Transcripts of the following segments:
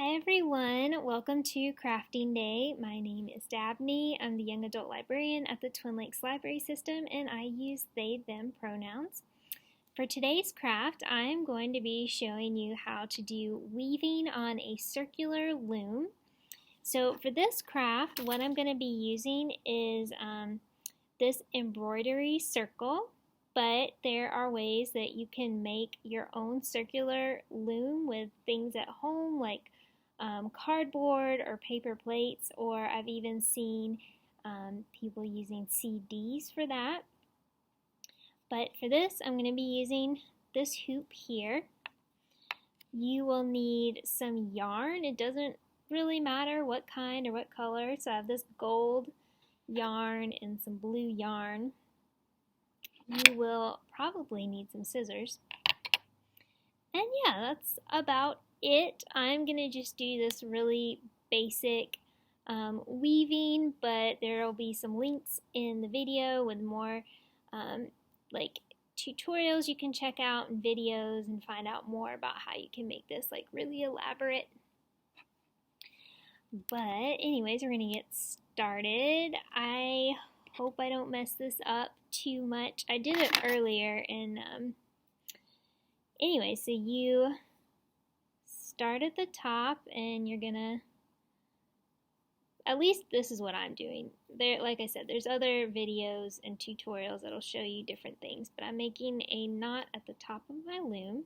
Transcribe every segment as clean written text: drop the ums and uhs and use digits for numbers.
Hi everyone, welcome to Crafting Day. My name is Dabney. I'm the young adult librarian at the Twin Lakes Library System and I use they, them pronouns. For today's craft, I'm going to be showing you how to do weaving on a circular loom. So for this craft, what I'm going to be using is this embroidery circle, but there are ways that you can make your own circular loom with things at home like cardboard or paper plates, or I've even seen people using CDs for that. But for this, I'm going to be using this hoop here. You will need some yarn. It doesn't really matter what kind or what color. So I have this gold yarn and some blue yarn. You will probably need some scissors. And yeah, that's about it. I'm going to just do this really basic weaving, but there will be some links in the video with more like tutorials you can check out and videos and find out more about how you can make this like really elaborate. But anyways, we're going to get started. I hope I don't mess this up too much. I did it earlier and anyway, so you start at the top and you're gonna, at least this is what I'm doing. There, like I said, there's other videos and tutorials that'll show you different things, but I'm making a knot at the top of my loom.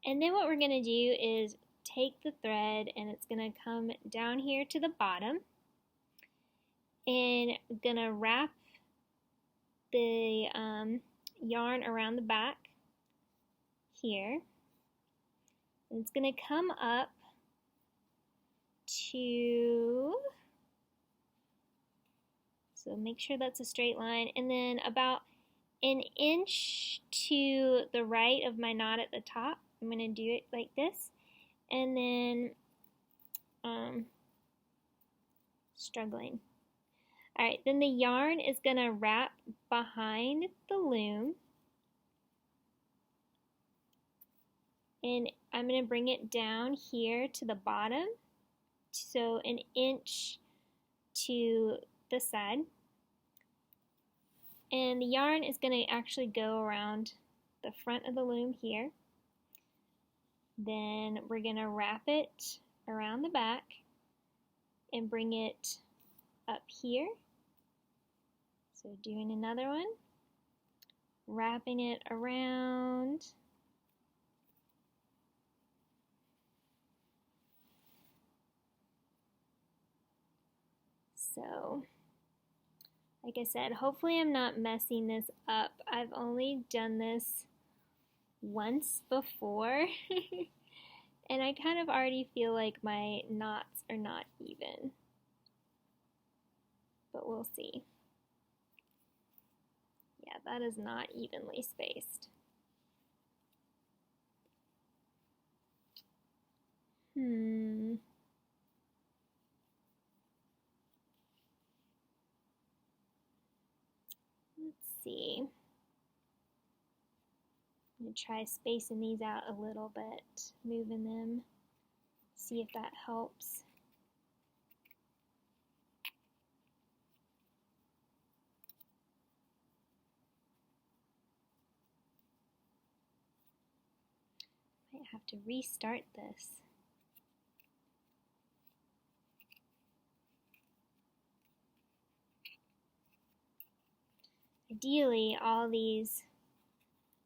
And then what we're gonna do is take the thread and it's gonna come down here to the bottom and I'm gonna wrap the yarn around the back here. And it's going to come up to, so make sure that's a straight line, and then about an inch to the right of my knot at the top. I'm going to do it like this, and then struggling. Alright, then the yarn is going to wrap behind the loom, and I'm going to bring it down here to the bottom, so an inch to the side. And the yarn is going to actually go around the front of the loom here. Then we're going to wrap it around the back and bring it up here. So doing another one, wrapping it around. So, like I said, hopefully I'm not messing this up. I've only done this once before, and I kind of already feel like my knots are not even. But we'll see. Yeah, that is not evenly spaced. Let's see. I'm going to try spacing these out a little bit, moving them, see if that helps. Might have to restart this. Ideally, all these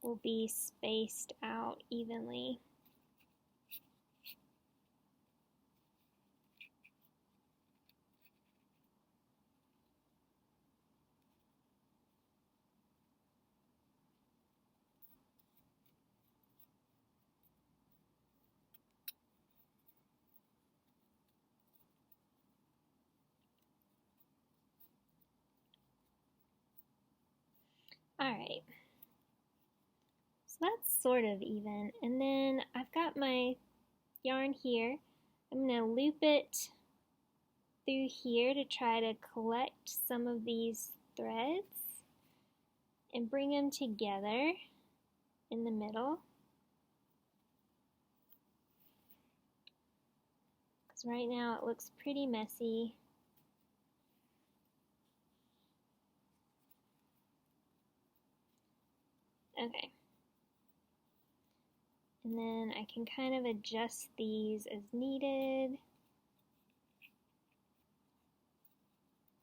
will be spaced out evenly. Alright, so that's sort of even, and then I've got my yarn here. I'm going to loop it through here to try to collect some of these threads and bring them together in the middle. because right now it looks pretty messy. Okay. And then I can kind of adjust these as needed.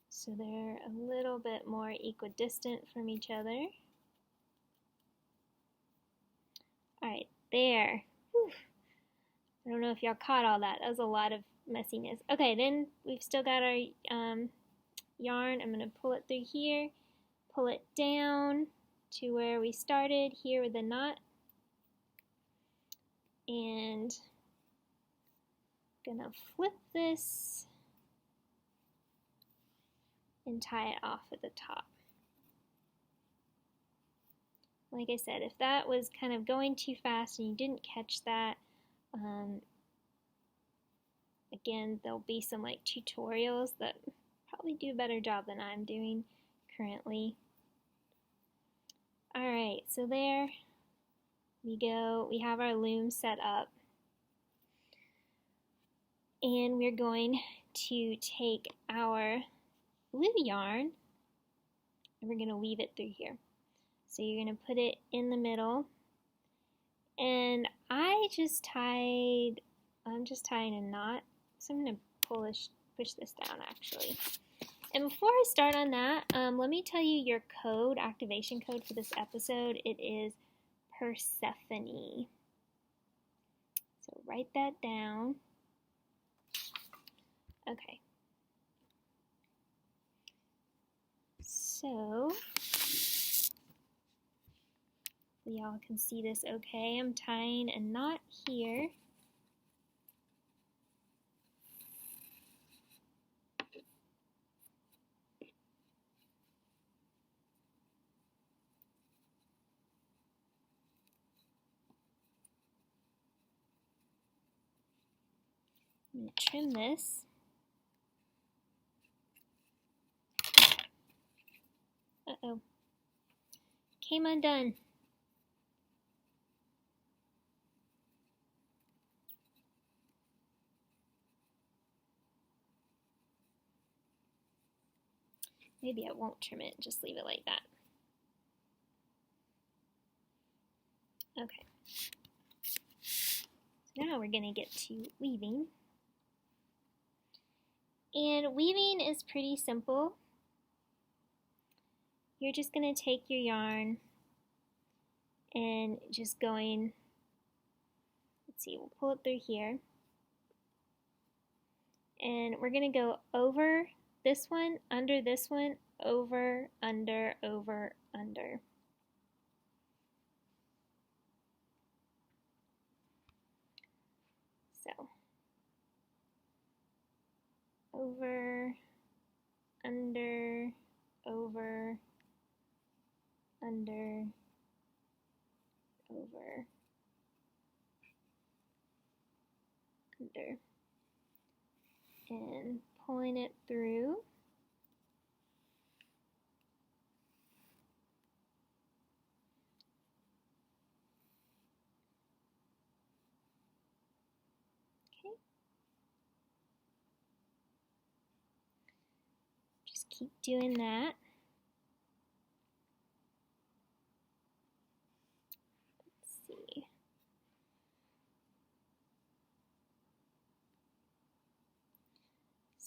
So they're a little bit more equidistant from each other. Alright, there. Whew. I don't know if y'all caught all that. That was a lot of messiness. Okay, then we've still got our yarn. I'm going to pull it through here, pull it down to where we started here with the knot, and I'm going to flip this and tie it off at the top. Like I said, if that was kind of going too fast and you didn't catch that, again, there'll be some like tutorials that probably do a better job than I'm doing currently. Alright, so there we go. We have our loom set up. And we're going to take our blue yarn and we're going to weave it through here. So you're going to put it in the middle. And I'm just tying a knot. So I'm going to push this down actually. And before I start on that, let me tell you your code, activation code for this episode. It is Persephone. So write that down. Okay. So y'all can see this okay. I'm tying a knot here. I'm going to trim this. Uh-oh. Came undone. Maybe I won't trim it, just leave it like that. Okay. So now we're going to get to weaving. And weaving is pretty simple. You're just going to take your yarn and just going, let's see, we'll pull it through here. And we're going to go over this one, under this one, over, under, over, under. So, over, under, over, under, over, under, and pulling it through. Okay. Just keep doing that.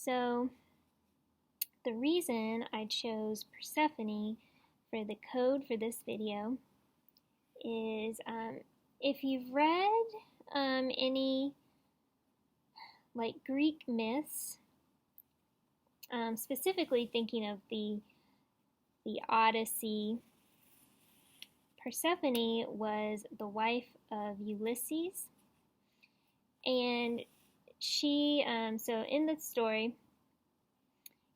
So the reason I chose Persephone for the code for this video is if you've read any like Greek myths, specifically thinking of the Odyssey, Persephone was the wife of Ulysses, and she, so in the story,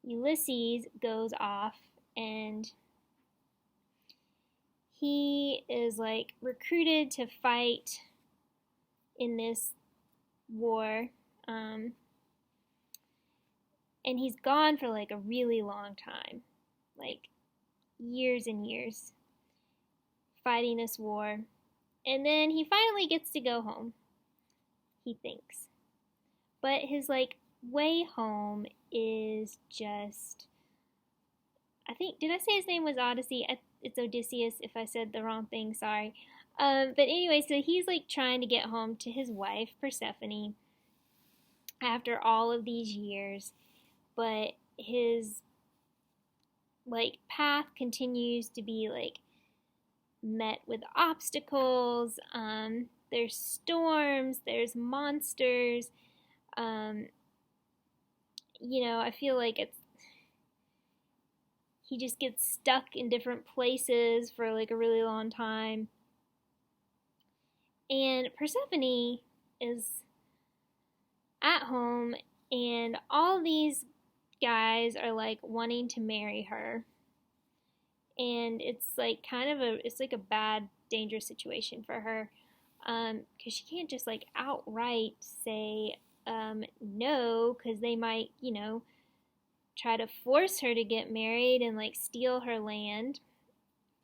Ulysses goes off and he is like recruited to fight in this war, and he's gone for like a really long time, like years and years, fighting this war, and then he finally gets to go home, he thinks. But his like way home is just, I think, did I say his name was Odyssey? It's Odysseus if I said the wrong thing, sorry. But anyway, so he's like trying to get home to his wife, Persephone, after all of these years, but his like path continues to be like met with obstacles. There's storms, there's monsters. Um, I feel like he just gets stuck in different places for like a really long time. And Persephone is at home, and all these guys are like wanting to marry her. And it's like it's like a bad, dangerous situation for her, because she can't just like outright say no, because they might, try to force her to get married and like steal her land,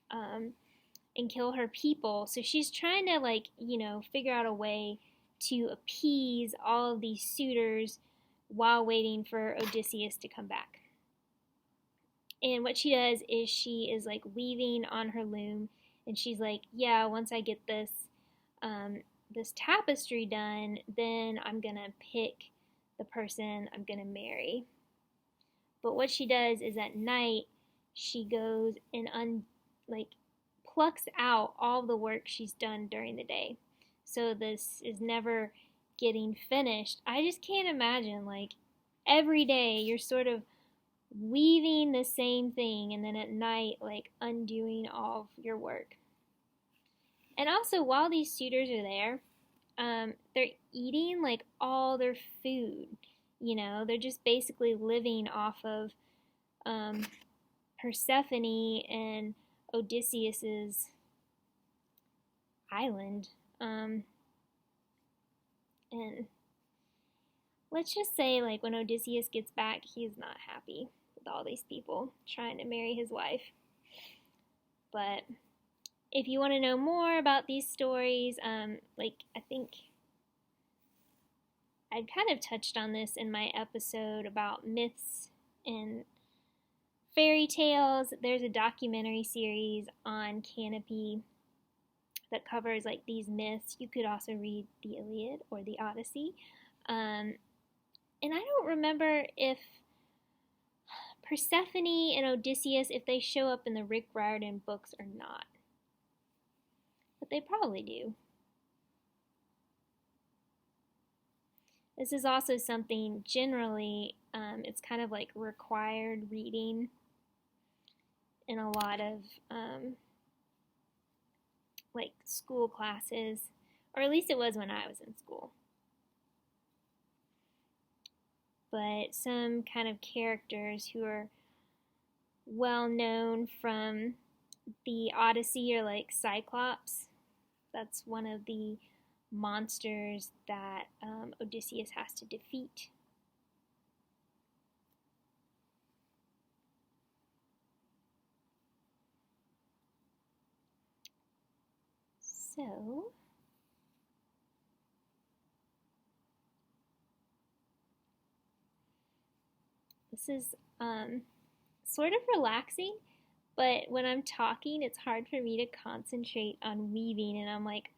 um, and kill her people. So she's trying to like, figure out a way to appease all of these suitors while waiting for Odysseus to come back. And what she does is she is like weaving on her loom, and she's like, yeah, once I get this tapestry done, then I'm gonna pick the person I'm gonna marry. But what she does is at night she goes and plucks out all the work she's done during the day. So this is never getting finished. I just can't imagine, like, every day you're sort of weaving the same thing, and then at night like undoing all of your work. And also, while these suitors are there, they're eating like all their food. They're just basically living off of Persephone and Odysseus's island. And let's just say, like, when Odysseus gets back, he's not happy with all these people trying to marry his wife. But if you want to know more about these stories, I think I kind of touched on this in my episode about myths and fairy tales. There's a documentary series on Canopy that covers like these myths. You could also read the Iliad or the Odyssey. And I don't remember if Persephone and Odysseus, if they show up in the Rick Riordan books or not. But they probably do. This is also something generally, it's kind of like required reading in a lot of like school classes, or at least it was when I was in school. But some kind of characters who are well known from the Odyssey are like Cyclops. That's one of the monsters that Odysseus has to defeat. So, this is sort of relaxing, but when I'm talking, it's hard for me to concentrate on weaving, and I'm like,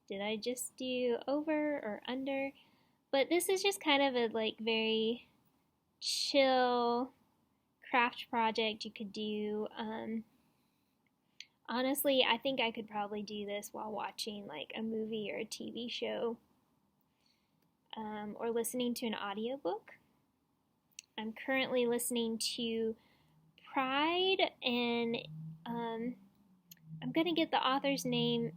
did I just do over or under? But this is just kind of a like very chill craft project you could do. Honestly, I think I could probably do this while watching like a movie or a TV show, or listening to an audiobook. I'm currently listening to Pride, and I'm going to get the author's name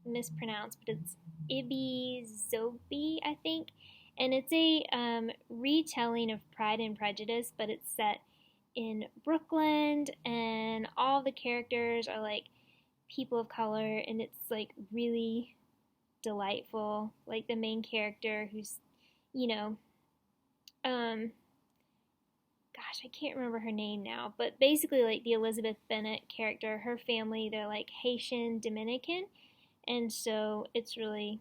mispronounced, but it's Ibi Zobi, I think. And it's a retelling of Pride and Prejudice, but it's set in Brooklyn, and all the characters are like people of color, and it's like really delightful. Like the main character, who's, gosh, I can't remember her name now, but basically like the Elizabeth Bennet character, her family, they're like Haitian Dominican, and so it's really,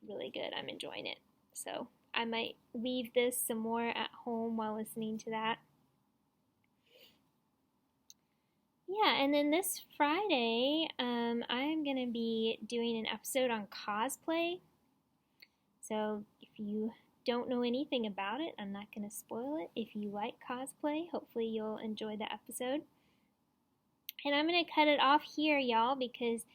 really good. I'm enjoying it. So I might weave this some more at home while listening to that. Yeah, and then this Friday, I'm going to be doing an episode on cosplay. So if you don't know anything about it, I'm not going to spoil it. If you like cosplay, hopefully you'll enjoy the episode. And I'm going to cut it off here, y'all, because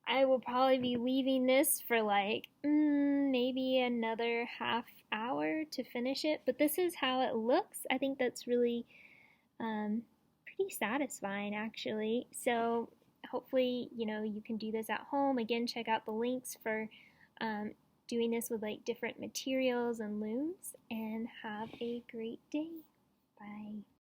I will probably be leaving this for like maybe another half hour to finish it. But this is how it looks. I think that's really pretty satisfying, actually. So hopefully, you can do this at home. Again, check out the links for doing this with like different materials and looms, and have a great day. Bye.